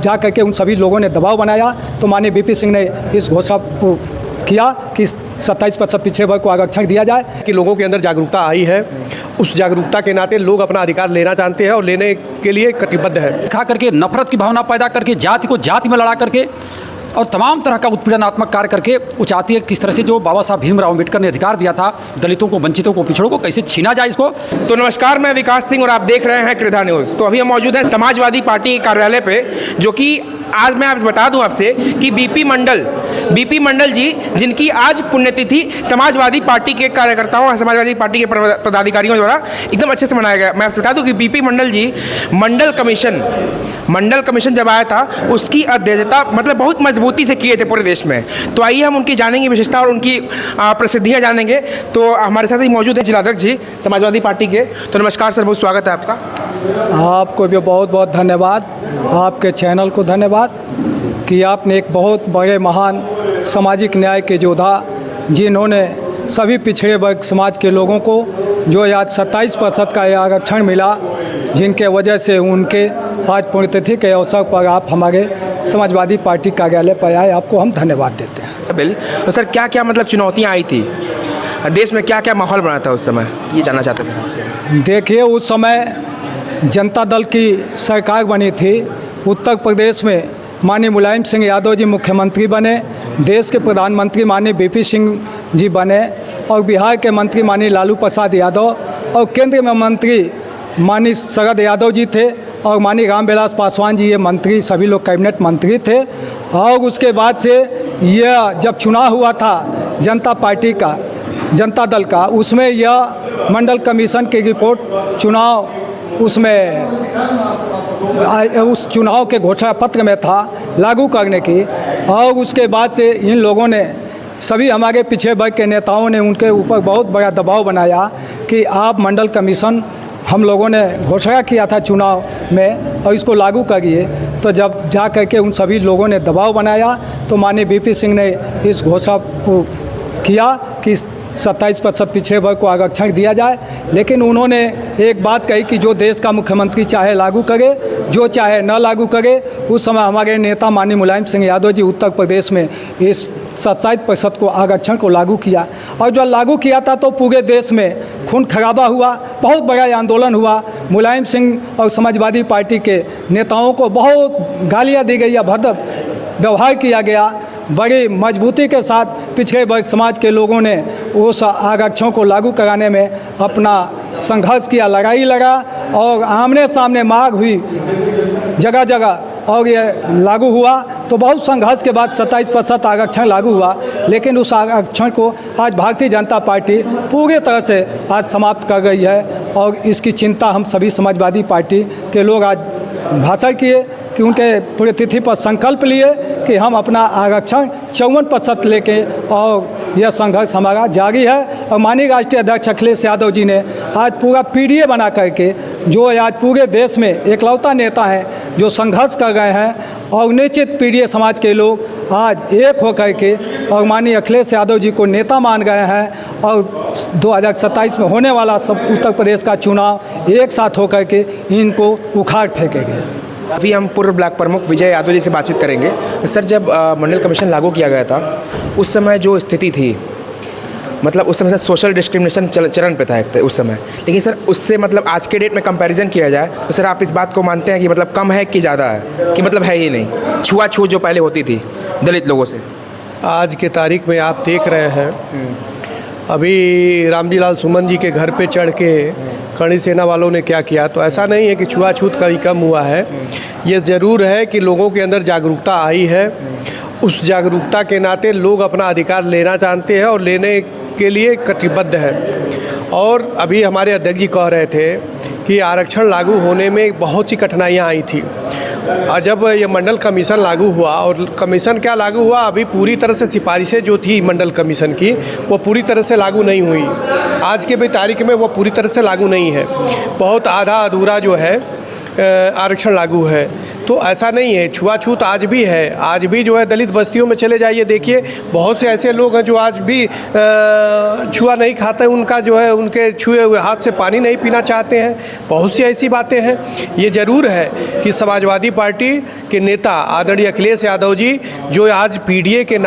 जा करके उन सभी लोगों ने दबाव बनाया तो माननीय बीपी सिंह ने इस घोषणा को किया कि 27% पिछड़े वर्ग को आरक्षण दिया जाए। कि लोगों के अंदर जागरूकता आई है, उस जागरूकता के नाते लोग अपना अधिकार लेना चाहते हैं और लेने के लिए कटिबद्ध है। खा करके नफरत की भावना पैदा करके जाति को जाति में लड़ा करके और तमाम तरह का उत्पीड़नात्मक कार्य करके वो चाहती है किस तरह से जो बाबा साहब भीमराव अम्बेडकर ने अधिकार दिया था दलितों को, वंचितों को, पिछड़ों को कैसे छीना जाए इसको। तो नमस्कार, मैं विकास सिंह और आप देख रहे हैं कृधा न्यूज़। तो अभी हम मौजूद हैं समाजवादी पार्टी के कार्यालय पे, जो कि आज मैं आपसे बता दूं आपसे कि बीपी मंडल जी, जिनकी आज पुण्यतिथि समाजवादी पार्टी के कार्यकर्ताओं और समाजवादी पार्टी के पदाधिकारियों द्वारा एकदम अच्छे से मनाया गया। मैं आपसे बता दूं कि बीपी मंडल जी मंडल कमीशन जब आया था उसकी अध्यक्षता मतलब बहुत मजबूती से किए थे पूरे देश में। तो आइए हम उनकी जानेंगे विशेषता और उनकी प्रसिद्धियाँ जानेंगे। तो हमारे साथ ही मौजूद है जिलाध्यक्ष जी समाजवादी पार्टी के। तो नमस्कार सर, बहुत स्वागत है आपका। आपको भी बहुत बहुत धन्यवाद, आपके चैनल को धन्यवाद कि आपने एक बहुत बड़े महान सामाजिक न्याय के योद्धा, जिन्होंने सभी पिछड़े वर्ग समाज के लोगों को जो आज 27% का आरक्षण मिला, जिनके वजह से उनके आज पुण्यतिथि के अवसर पर आप हमारे समाजवादी पार्टी कार्यालय पर आए, आपको हम धन्यवाद देते हैं। बिल तो सर क्या क्या मतलब चुनौतियाँ आई थी देश में, क्या क्या माहौल बना था उस समय, ये जानना चाहते थे। देखिए, उस समय जनता दल की सरकार बनी थी। उत्तर प्रदेश में माननीय मुलायम सिंह यादव जी मुख्यमंत्री बने, देश के प्रधानमंत्री माननीय बीपी सिंह जी बने और बिहार के मंत्री माननीय लालू प्रसाद यादव और केंद्र में मंत्री माननीय शरद यादव जी थे और माननीय रामविलास पासवान जी, ये मंत्री सभी लोग कैबिनेट मंत्री थे। और उसके बाद से यह जब चुनाव हुआ था जनता दल का, उसमें यह मंडल कमीशन की रिपोर्ट उस चुनाव के घोषणा पत्र में था लागू करने की। और उसके बाद से इन लोगों ने, सभी हमारे पिछड़े वर्ग के नेताओं ने उनके ऊपर बहुत बड़ा दबाव बनाया कि आप मंडल कमीशन हम लोगों ने घोषणा किया था चुनाव में और इसको लागू करिए। तो जब जा करके उन सभी लोगों ने दबाव बनाया तो माननीय बीपी सिंह ने इस घोषणा को किया कि 27% पिछड़े वर्ग को आरक्षण दिया जाए। लेकिन उन्होंने एक बात कही कि जो देश का मुख्यमंत्री चाहे लागू करे, जो चाहे न लागू करे। उस समय हमारे नेता माननीय मुलायम सिंह यादव जी उत्तर प्रदेश में इस 27% को आरक्षण को लागू किया और जब लागू किया था तो पूरे देश में खून खराबा हुआ, बहुत बड़ा आंदोलन हुआ। मुलायम सिंह और समाजवादी पार्टी के नेताओं को बहुत गालियाँ दी गई, अभद्र व्यवहार किया गया। बड़ी मजबूती के साथ पिछड़े वर्ग समाज के लोगों ने उस आरक्षण को लागू कराने में अपना संघर्ष किया, लड़ाई लड़ा और आमने सामने मांग हुई जगह जगह और ये लागू हुआ। तो बहुत संघर्ष के बाद 27% आरक्षण लागू हुआ। लेकिन उस आरक्षण को आज भारतीय जनता पार्टी पूरी तरह से आज समाप्त कर गई है और इसकी चिंता हम सभी समाजवादी पार्टी के लोग आज भाषण किए कि उनके पुण्यतिथि पर संकल्प लिए कि हम अपना आरक्षण 54% लेके और यह संघर्ष हमारा जारी है। और माननीय राष्ट्रीय अध्यक्ष अखिलेश यादव जी ने आज पूरा पीडीए बना करके, जो आज पूरे देश में एकलौता नेता हैं जो संघर्ष कर रहे हैं और निश्चित पीडीए समाज के लोग आज एक होकर के और माननीय अखिलेश यादव जी को नेता मान गए हैं और 2027 में होने वाला सब उत्तर प्रदेश का चुनाव एक साथ होकर के इनको उखाड़ फेंकेंगे। अभी हम पूर्व ब्लॉक प्रमुख विजय यादव जी से बातचीत करेंगे। सर, जब मंडल कमीशन लागू किया गया था उस समय जो स्थिति थी, मतलब उस समय सर सोशल डिस्क्रिमिनेशन चरण पे था उस समय। लेकिन सर उससे मतलब आज के डेट में कंपैरिजन किया जाए तो सर आप इस बात को मानते हैं कि मतलब कम है कि ज़्यादा है, कि मतलब है ही नहीं छुआछूत जो पहले होती थी दलित लोगों से? आज के तारीख में आप देख रहे हैं, अभी रामजी लाल सुमन जी के घर पे चढ़ के कड़ी सेना वालों ने क्या किया। तो ऐसा नहीं है कि छुआछूत कहीं कम हुआ है। ये ज़रूर है कि लोगों के अंदर जागरूकता आई है, उस जागरूकता के नाते लोग अपना अधिकार लेना चाहते हैं और लेने के लिए कटिबद्ध है। और अभी हमारे अध्यक्ष जी कह रहे थे कि आरक्षण लागू होने में बहुत सी कठिनाइयाँ आई थी। और जब ये मंडल कमीशन लागू हुआ, और कमीशन क्या लागू हुआ, अभी पूरी तरह से सिफारिशें जो थी मंडल कमीशन की वो पूरी तरह से लागू नहीं हुई। आज के भी तारीख में वो पूरी तरह से लागू नहीं है, बहुत आधा अधूरा जो है आरक्षण लागू है। तो ऐसा नहीं है, छुआछूत आज भी है। आज भी जो है दलित बस्तियों में चले जाइए, देखिए बहुत से ऐसे लोग हैं जो आज भी छुआ नहीं खाते, उनका जो है उनके छुए हुए हाथ से पानी नहीं पीना चाहते हैं। बहुत सी ऐसी बातें हैं। ये ज़रूर है कि समाजवादी पार्टी के नेता आदरणीय अखिलेश यादव जी जो आज पीडीए का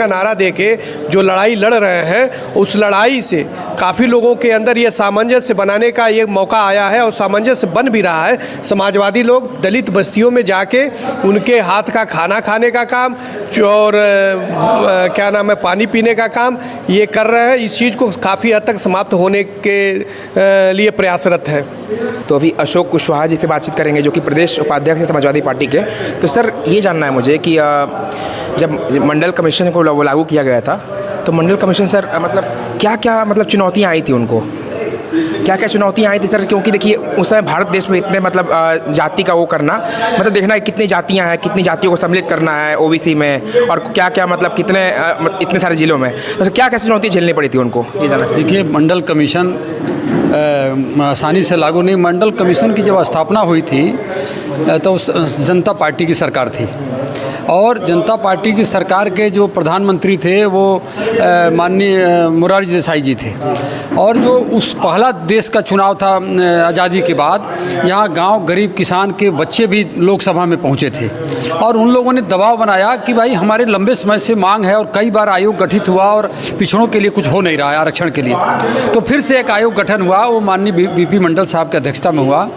नारा दे के जो लड़ाई लड़ रहे हैं, उस लड़ाई से काफ़ी लोगों के अंदर ये सामंजस्य बनाने का ये मौका आया है और सामंजस्य बन भी रहा है। समाजवादी लोग दलित बस्तियों में जाके उनके हाथ का खाना खाने का काम और क्या नाम है पानी पीने का काम ये कर रहे हैं। इस चीज़ को काफ़ी हद तक समाप्त होने के लिए प्रयासरत है। तो अभी अशोक कुशवाहा जी से बातचीत करेंगे जो कि प्रदेश उपाध्यक्ष हैं समाजवादी पार्टी के। तो सर ये जानना है मुझे कि जब मंडल कमीशन को लागू किया गया था तो मंडल कमीशन सर मतलब क्या मतलब चुनौतियाँ आई थी उनको, क्या चुनौतियाँ आई थी सर? क्योंकि देखिए उस समय भारत देश में इतने मतलब जाति का वो करना मतलब देखना है कितनी जातियाँ हैं, कितनी जातियों को सम्मिलित करना है ओबीसी में और क्या मतलब कितने इतने सारे ज़िलों में, तो क्या चुनौती झेलनी पड़ी थी उनको, ये जानना चाहिए। देखिए मंडल कमीशन आसानी से लागू नहीं। मंडल कमीशन की जब स्थापना हुई थी तो उस जनता पार्टी की सरकार थी और जनता पार्टी की सरकार के जो प्रधानमंत्री थे वो माननीय मोरारजी देसाई जी थे। और जो उस पहला देश का चुनाव था आज़ादी के बाद, जहाँ गांव गरीब किसान के बच्चे भी लोकसभा में पहुँचे थे और उन लोगों ने दबाव बनाया कि भाई हमारे लंबे समय से मांग है और कई बार आयोग गठित हुआ और पिछड़ों के लिए कुछ हो नहीं रहा है आरक्षण के लिए। तो फिर से एक आयोग गठन हुआ, वो माननीय बीपी मंडल साहब की अध्यक्षता में हुआ।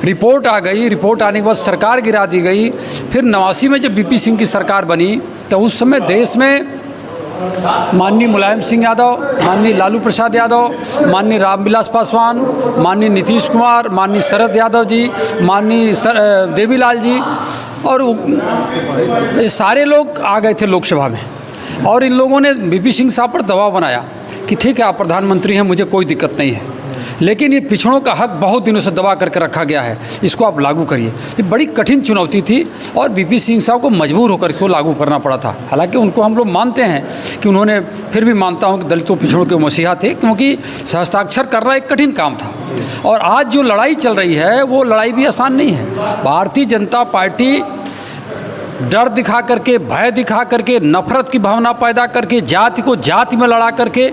रिपोर्ट आ गई, रिपोर्ट आने के बाद सरकार गिरा दी गई। फिर 89 में जब बीपी सिंह की सरकार बनी तो उस समय देश में माननीय मुलायम सिंह यादव, माननीय लालू प्रसाद यादव, माननीय रामविलास पासवान, माननीय नीतीश कुमार, माननीय शरद यादव जी, माननीय देवीलाल जी और ये सारे लोग आ गए थे लोकसभा में। और इन लोगों ने बीपी सिंह साहब पर दबाव बनाया कि ठीक है आप प्रधानमंत्री हैं, मुझे कोई दिक्कत नहीं है, लेकिन ये पिछड़ों का हक बहुत दिनों से दबा करके रखा गया है, इसको आप लागू करिए। ये बड़ी कठिन चुनौती थी और बीपी सिंह साहब को मजबूर होकर इसको लागू करना पड़ा था। हालांकि उनको हम लोग मानते हैं कि उन्होंने, फिर भी मानता हूं कि दलितों पिछड़ों के मसीहा थे, क्योंकि हस्ताक्षर करना एक कठिन काम था। और आज जो लड़ाई चल रही है वो लड़ाई भी आसान नहीं है। भारतीय जनता पार्टी डर दिखा करके, भय दिखा करके, नफरत की भावना पैदा करके, जाति को जाति में लड़ा करके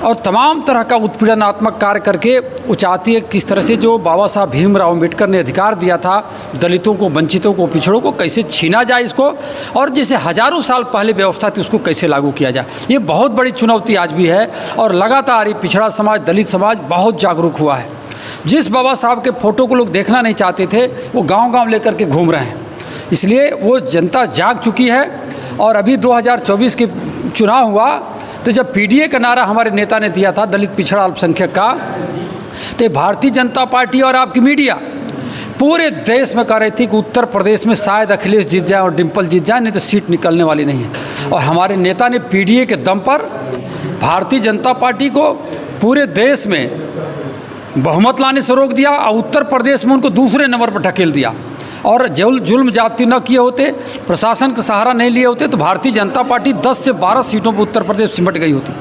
और तमाम तरह का उत्पीड़नात्मक कार्य करके वो चाहती है किस तरह से जो बाबा साहब भीमराव अम्बेडकर ने अधिकार दिया था दलितों को, वंचितों को, पिछड़ों को कैसे छीना जाए इसको, और जैसे हजारों साल पहले व्यवस्था थी उसको कैसे लागू किया जाए। ये बहुत बड़ी चुनौती आज भी है और लगातार ये पिछड़ा समाज, दलित समाज बहुत जागरूक हुआ है। जिस बाबा साहब के फ़ोटो को लोग देखना नहीं चाहते थे वो गाँव-गाँव लेकर के घूम रहे हैं। इसलिए वो जनता जाग चुकी है। और अभी 2024 के चुनाव हुआ तो जब पीडीए का नारा हमारे नेता ने दिया था दलित पिछड़ा अल्पसंख्यक का, तो भारतीय जनता पार्टी और आपकी मीडिया पूरे देश में कह रही थी कि उत्तर प्रदेश में शायद अखिलेश जीत जाए और डिम्पल जीत जाए, नहीं तो सीट निकलने वाली नहीं है। और हमारे नेता ने पीडीए के दम पर भारतीय जनता पार्टी को पूरे देश में बहुमत लाने से रोक दिया और उत्तर प्रदेश में उनको दूसरे नंबर पर ढकेल दिया। और जुल्म जाति न किए होते, प्रशासन का सहारा नहीं लिए होते तो भारतीय जनता पार्टी 10 से 12 सीटों पर उत्तर प्रदेश सिमट गई होती।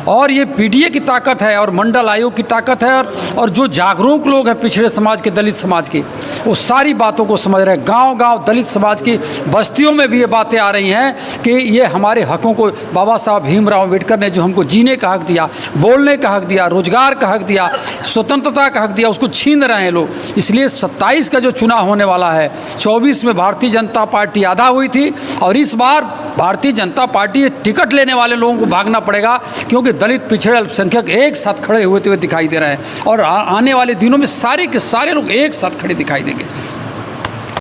और ये पीडीए की ताकत है और मंडल आयोग की ताकत है और जो जागरूक लोग हैं पिछड़े समाज के, दलित समाज के, वो सारी बातों को समझ रहे हैं। गांव-गांव दलित समाज की बस्तियों में भी ये बातें आ रही हैं कि ये हमारे हकों को बाबा साहब भीमराव अम्बेडकर ने जो हमको जीने का हक दिया, बोलने का हक दिया, रोजगार का हक दिया, स्वतंत्रता का हक दिया, उसको छीन रहे हैं लोग। इसलिए 27 का जो चुनाव होने वाला है, 24 में भारतीय जनता पार्टी आधा हुई थी और इस बार भारतीय जनता पार्टी टिकट लेने वाले लोगों को भागना पड़ेगा, क्योंकि दलित पिछड़े अल्पसंख्यक एक साथ खड़े हुए दिखाई दे रहे हैं और आने वाले दिनों में सारे के सारे लोग एक साथ खड़े दिखाई देंगे।